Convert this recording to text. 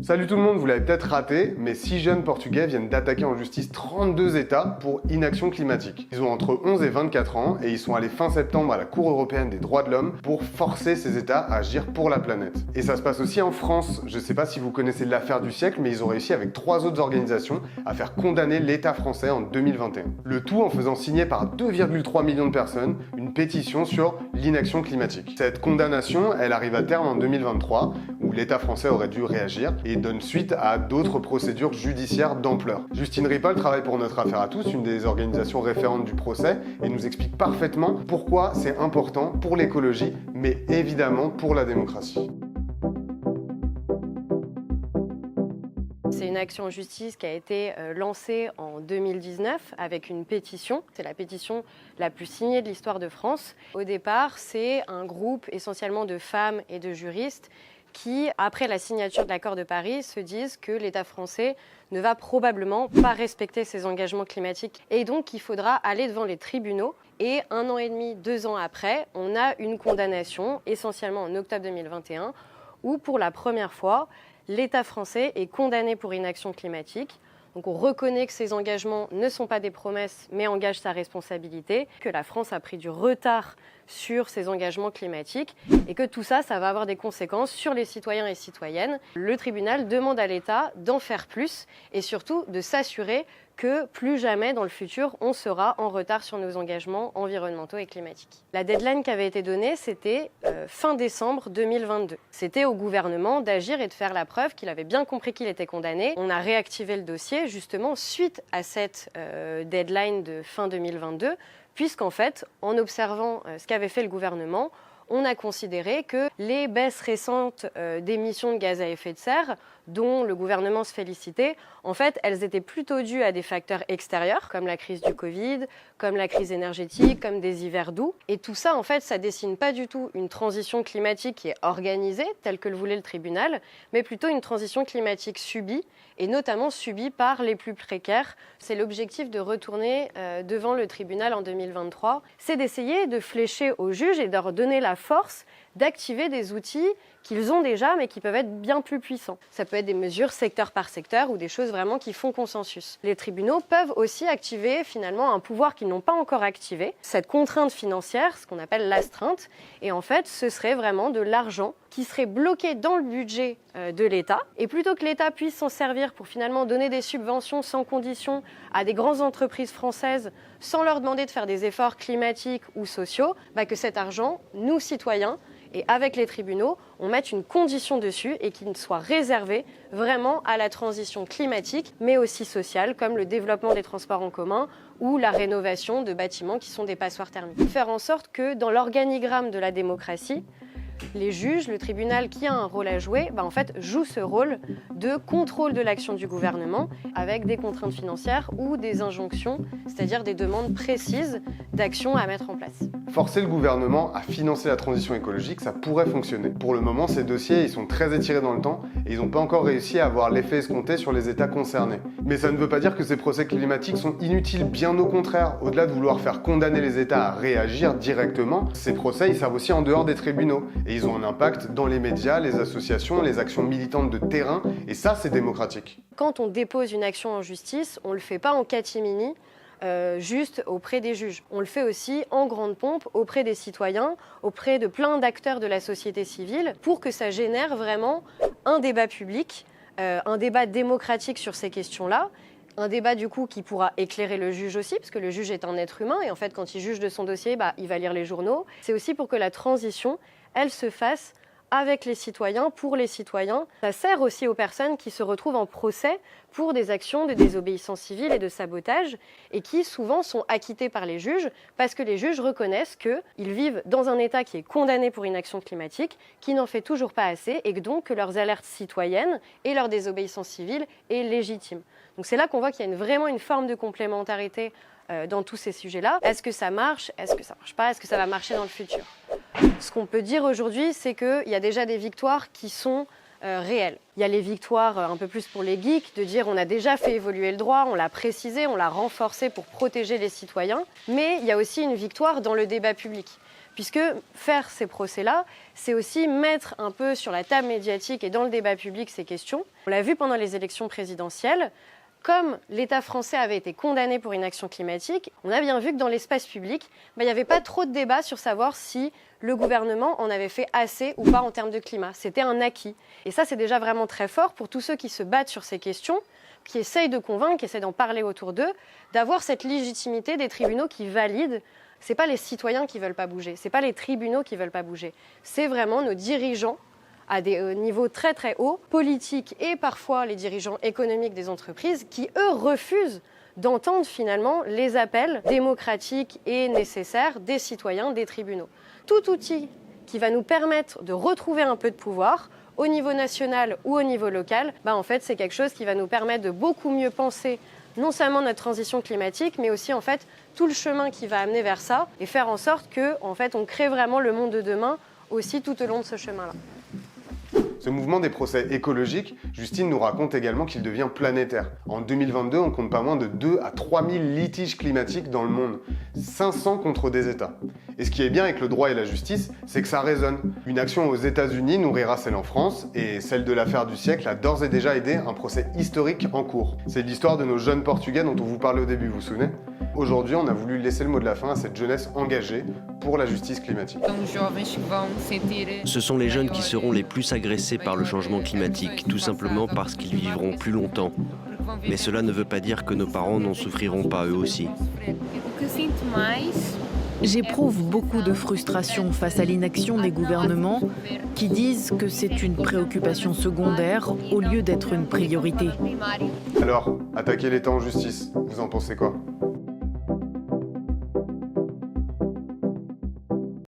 Salut tout le monde, vous l'avez peut-être raté, mais 6 jeunes Portugais viennent d'attaquer en justice 32 États pour inaction climatique. Ils ont entre 11 et 24 ans et ils sont allés fin septembre à la Cour européenne des droits de l'homme pour forcer ces États à agir pour la planète. Et ça se passe aussi en France. Je sais pas si vous connaissez l'affaire du siècle, mais ils ont réussi avec 3 autres organisations à faire condamner l'État français en 2021. Le tout en faisant signer par 2,3 millions de personnes une pétition sur l'inaction climatique. Cette condamnation, elle arrive à terme en 2023, où l'État français aurait dû réagir et donne suite à d'autres procédures judiciaires d'ampleur. Justine Ripoll travaille pour Notre Affaire à tous, une des organisations référentes du procès, et nous explique parfaitement pourquoi c'est important pour l'écologie, mais évidemment pour la démocratie. C'est une action en justice qui a été lancée en 2019 avec une pétition. C'est la pétition la plus signée de l'histoire de France. Au départ, c'est un groupe essentiellement de femmes et de juristes qui, après la signature de l'accord de Paris, se disent que l'État français ne va probablement pas respecter ses engagements climatiques. Et donc, il faudra aller devant les tribunaux. Et 1 an et demi, 2 ans après, on a une condamnation, essentiellement en octobre 2021, où pour la première fois, l'État français est condamné pour inaction climatique. Donc on reconnaît que ces engagements ne sont pas des promesses, mais engagent sa responsabilité, que la France a pris du retard sur ses engagements climatiques et que tout ça, ça va avoir des conséquences sur les citoyens et citoyennes. Le tribunal demande à l'État d'en faire plus et surtout de s'assurer que plus jamais dans le futur, on sera en retard sur nos engagements environnementaux et climatiques. La deadline qui avait été donnée, c'était fin décembre 2022. C'était au gouvernement d'agir et de faire la preuve qu'il avait bien compris qu'il était condamné. On a réactivé le dossier justement suite à cette deadline de fin 2022, puisqu'en fait, en observant ce qu'avait fait le gouvernement, on a considéré que les baisses récentes d'émissions de gaz à effet de serre, dont le gouvernement se félicitait, en fait, elles étaient plutôt dues à des facteurs extérieurs, comme la crise du Covid, comme la crise énergétique, comme des hivers doux. Et tout ça, en fait, ça dessine pas du tout une transition climatique qui est organisée, telle que le voulait le tribunal, mais plutôt une transition climatique subie, et notamment subie par les plus précaires. C'est l'objectif de retourner devant le tribunal en 2023, c'est d'essayer de flécher aux juges et de leur donner la force d'activer des outils qu'ils ont déjà, mais qui peuvent être bien plus puissants. Ça peut être des mesures secteur par secteur ou des choses vraiment qui font consensus. Les tribunaux peuvent aussi activer finalement un pouvoir qu'ils n'ont pas encore activé, cette contrainte financière, ce qu'on appelle l'astreinte, et en fait, ce serait vraiment de l'argent qui serait bloqué dans le budget de l'État. Et plutôt que l'État puisse s'en servir pour finalement donner des subventions sans condition à des grandes entreprises françaises sans leur demander de faire des efforts climatiques ou sociaux, que cet argent, nous citoyens, et avec les tribunaux, on mette une condition dessus et qu'il soit réservé vraiment à la transition climatique, mais aussi sociale, comme le développement des transports en commun ou la rénovation de bâtiments qui sont des passoires thermiques. Faire en sorte que dans l'organigramme de la démocratie, les juges, le tribunal qui a un rôle à jouer, en fait, joue ce rôle de contrôle de l'action du gouvernement avec des contraintes financières ou des injonctions, c'est-à-dire des demandes précises d'action à mettre en place. Forcer le gouvernement à financer la transition écologique, ça pourrait fonctionner. Pour le moment, ces dossiers, ils sont très étirés dans le temps et ils n'ont pas encore réussi à avoir l'effet escompté sur les États concernés. Mais ça ne veut pas dire que ces procès climatiques sont inutiles, bien au contraire. Au-delà de vouloir faire condamner les États à réagir directement, ces procès, ils servent aussi en dehors des tribunaux. Et ils ont un impact dans les médias, les associations, les actions militantes de terrain, et ça, c'est démocratique. Quand on dépose une action en justice, on ne le fait pas en catimini, juste auprès des juges. On le fait aussi en grande pompe auprès des citoyens, auprès de plein d'acteurs de la société civile, pour que ça génère vraiment un débat public, un débat démocratique sur ces questions-là, un débat du coup qui pourra éclairer le juge aussi, parce que le juge est un être humain, et en fait quand il juge de son dossier, il va lire les journaux. C'est aussi pour que la transition, elle se fasse avec les citoyens, pour les citoyens. Ça sert aussi aux personnes qui se retrouvent en procès pour des actions de désobéissance civile et de sabotage, et qui souvent sont acquittées par les juges, parce que les juges reconnaissent qu'ils vivent dans un État qui est condamné pour inaction climatique, qui n'en fait toujours pas assez, et que donc que leurs alertes citoyennes et leur désobéissance civile est légitime. Donc c'est là qu'on voit qu'il y a vraiment une forme de complémentarité dans tous ces sujets-là. Est-ce que ça marche? Est-ce que ça marche pas? Est-ce que ça va marcher dans le futur? Ce qu'on peut dire aujourd'hui, c'est qu'il y a déjà des victoires qui sont réelles. Il y a les victoires un peu plus pour les geeks, de dire on a déjà fait évoluer le droit, on l'a précisé, on l'a renforcé pour protéger les citoyens, mais il y a aussi une victoire dans le débat public. puisque faire ces procès-là, c'est aussi mettre un peu sur la table médiatique et dans le débat public ces questions. On l'a vu pendant les élections présidentielles, comme l'État français avait été condamné pour inaction climatique, on a bien vu que dans l'espace public, il n'y avait pas trop de débat sur savoir si le gouvernement en avait fait assez ou pas en termes de climat. C'était un acquis. Et ça, c'est déjà vraiment très fort pour tous ceux qui se battent sur ces questions, qui essayent de convaincre, qui essayent d'en parler autour d'eux, d'avoir cette légitimité des tribunaux qui valident. Ce n'est pas les citoyens qui ne veulent pas bouger, ce n'est pas les tribunaux qui ne veulent pas bouger. C'est vraiment nos dirigeants à des niveaux très très hauts, politiques et parfois les dirigeants économiques des entreprises qui, eux, refusent d'entendre finalement les appels démocratiques et nécessaires des citoyens, des tribunaux. Tout outil qui va nous permettre de retrouver un peu de pouvoir au niveau national ou au niveau local, en fait, c'est quelque chose qui va nous permettre de beaucoup mieux penser non seulement notre transition climatique, mais aussi en fait, tout le chemin qui va amener vers ça et faire en sorte que, en fait, on crée vraiment le monde de demain aussi tout au long de ce chemin-là. Ce mouvement des procès écologiques, Justine nous raconte également qu'il devient planétaire. En 2022, on compte pas moins de 2 à 3 000 litiges climatiques dans le monde, 500 contre des États. Et ce qui est bien avec le droit et la justice, c'est que ça résonne. Une action aux États-Unis nourrira celle en France, et celle de l'affaire du siècle a d'ores et déjà aidé un procès historique en cours. C'est l'histoire de nos jeunes Portugais dont on vous parlait au début, vous vous souvenez ? Aujourd'hui, on a voulu laisser le mot de la fin à cette jeunesse engagée pour la justice climatique. Ce sont les jeunes qui seront les plus agressés par le changement climatique, tout simplement parce qu'ils vivront plus longtemps. Mais cela ne veut pas dire que nos parents n'en souffriront pas eux aussi. J'éprouve beaucoup de frustration face à l'inaction des gouvernements qui disent que c'est une préoccupation secondaire au lieu d'être une priorité. Alors, attaquer l'État en justice, vous en pensez quoi ?